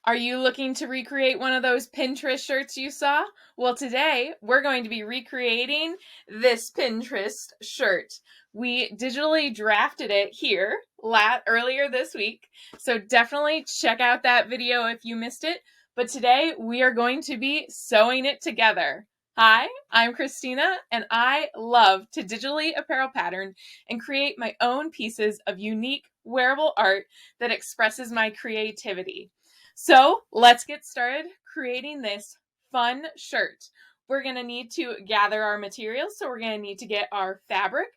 Are you looking to recreate one of those Pinterest shirts you saw? Well, today we're going to be recreating this Pinterest shirt. We digitally drafted it here earlier this week, so definitely check out that video if you missed it. But today we are going to be sewing it together. Hi, I'm Christina, and I love to digitally apparel pattern and create my own pieces of unique wearable art that expresses my creativity. So let's get started creating this fun shirt. We're going to need to gather our materials. So we're going to need to get our fabric,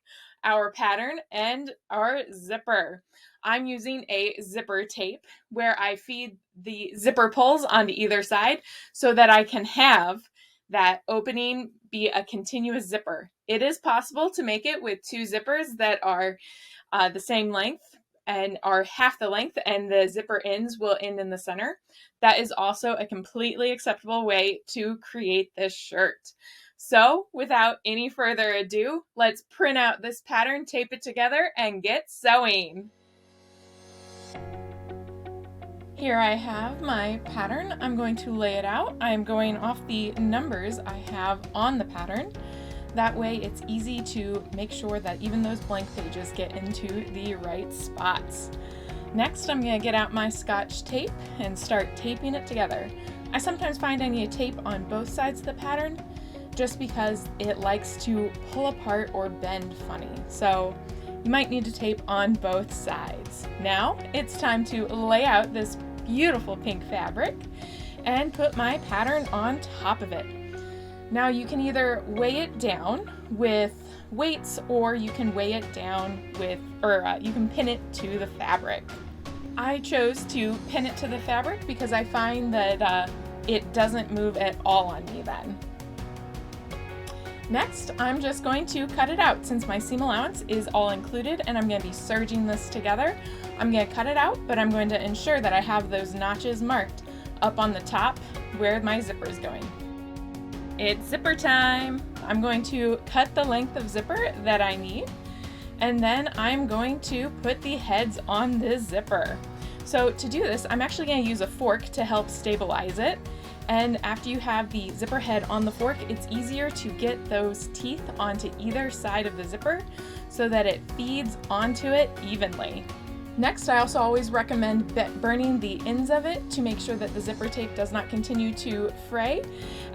our pattern, and our zipper. I'm using a zipper tape where I feed the zipper pulls onto either side so that I can have that opening be a continuous zipper. It is possible to make it with two zippers that are the same length and are half the length, and the zipper ends will end in the center. That is also a completely acceptable way to create this shirt. So without any further ado, let's print out this pattern, tape it together, and get sewing. Here I have my pattern. I'm going to lay it out. I'm going off the numbers I have on the pattern. That way it's easy to make sure that even those blank pages get into the right spots. Next, I'm going to get out my Scotch tape and start taping it together. I sometimes find I need tape on both sides of the pattern just because it likes to pull apart or bend funny. So you might need to tape on both sides. Now it's time to lay out this beautiful pink fabric and put my pattern on top of it. Now you can either weigh it down with weights, or you can weigh it down with, you can pin it to the fabric. I chose to pin it to the fabric because I find that it doesn't move at all on me then. Next, I'm just going to cut it out since my seam allowance is all included, and I'm going to be serging this together. I'm going to cut it out, but I'm going to ensure that I have those notches marked up on the top where my zipper is going. It's zipper time. I'm going to cut the length of zipper that I need, and then I'm going to put the heads on this zipper. So to do this, I'm actually going to use a fork to help stabilize it. And after you have the zipper head on the fork, it's easier to get those teeth onto either side of the zipper so that it feeds onto it evenly. Next, I also always recommend burning the ends of it to make sure that the zipper tape does not continue to fray,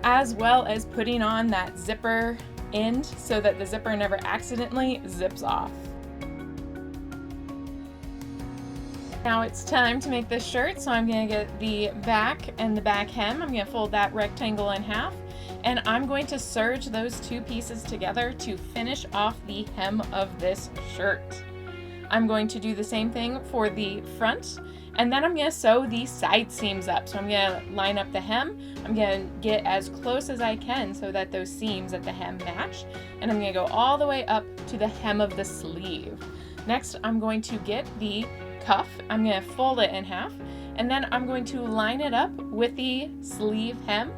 as well as putting on that zipper end so that the zipper never accidentally zips off. Now it's time to make this shirt, so I'm going to get the back and the back hem. I'm going to fold that rectangle in half, and I'm going to serge those two pieces together to finish off the hem of this shirt. I'm going to do the same thing for the front, and then I'm going to sew the side seams up. So I'm going to line up the hem. I'm going to get as close as I can so that those seams at the hem match, and I'm going to go all the way up to the hem of the sleeve. Next, I'm going to get the cuff. I'm going to fold it in half, and then I'm going to line it up with the sleeve hem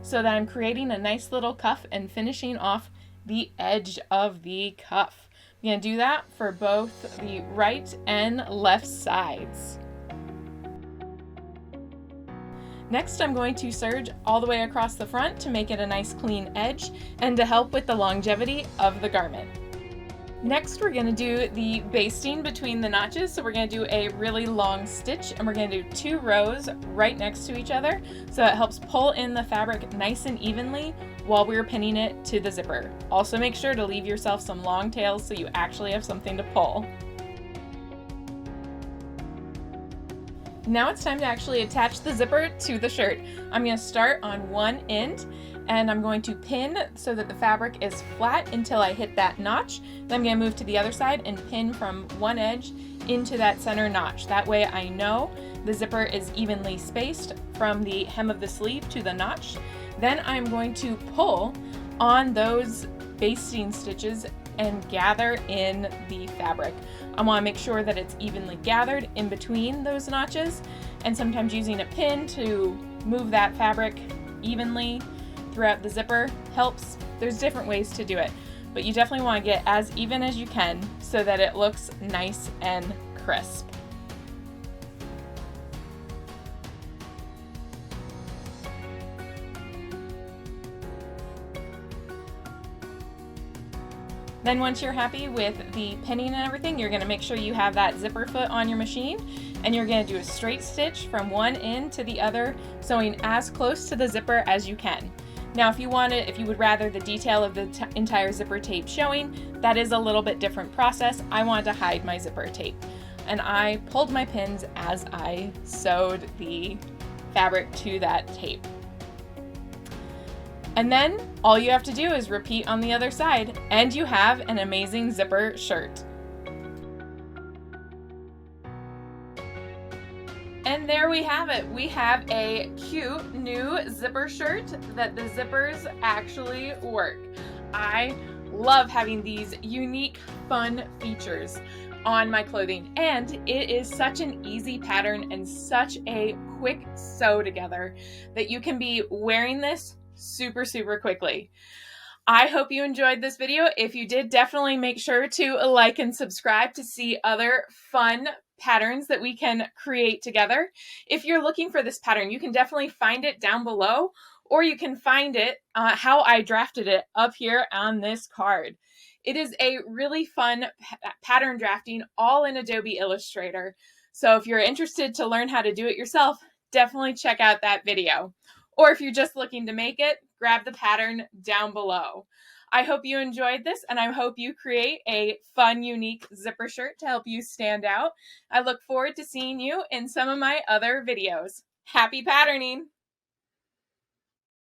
so that I'm creating a nice little cuff and finishing off the edge of the cuff. I'm going to do that for both the right and left sides. Next, I'm going to serge all the way across the front to make it a nice clean edge and to help with the longevity of the garment. Next, we're going to do the basting between the notches. So we're going to do a really long stitch, and we're going to do 2 rows right next to each other so it helps pull in the fabric nice and evenly while we're pinning it to the zipper. Also make sure to leave yourself some long tails so you actually have something to pull. Now it's time to actually attach the zipper to the shirt. I'm going to start on one end, and I'm going to pin so that the fabric is flat until I hit that notch. Then I'm going to move to the other side and pin from one edge into that center notch. That way I know the zipper is evenly spaced from the hem of the sleeve to the notch. Then I'm going to pull on those basting stitches and gather in the fabric. I want to make sure that it's evenly gathered in between those notches, and sometimes using a pin to move that fabric evenly throughout the zipper helps. There's different ways to do it, but you definitely want to get as even as you can so that it looks nice and crisp. Then once you're happy with the pinning and everything, you're gonna make sure you have that zipper foot on your machine, and you're gonna do a straight stitch from one end to the other, sewing as close to the zipper as you can. Now if you would rather the detail of the entire zipper tape showing, that is a little bit different process. I wanted to hide my zipper tape, and I pulled my pins as I sewed the fabric to that tape. And then all you have to do is repeat on the other side, and you have an amazing zipper shirt. And there we have it. We have a cute new zipper shirt that the zippers actually work. I love having these unique, fun features on my clothing, and it is such an easy pattern and such a quick sew together that you can be wearing this super quickly. I hope you enjoyed this video. If you did, definitely make sure to like and subscribe to see other fun patterns that we can create together. If you're looking for this pattern, you can definitely find it down below, or you can find it how I drafted it up here on this card. It is a really fun pattern drafting all in Adobe Illustrator. So if you're interested to learn how to do it yourself, definitely check out that video. Or if you're just looking to make it, grab the pattern down below. I hope you enjoyed this, and I hope you create a fun, unique zipper shirt to help you stand out. I look forward to seeing you in some of my other videos. Happy patterning!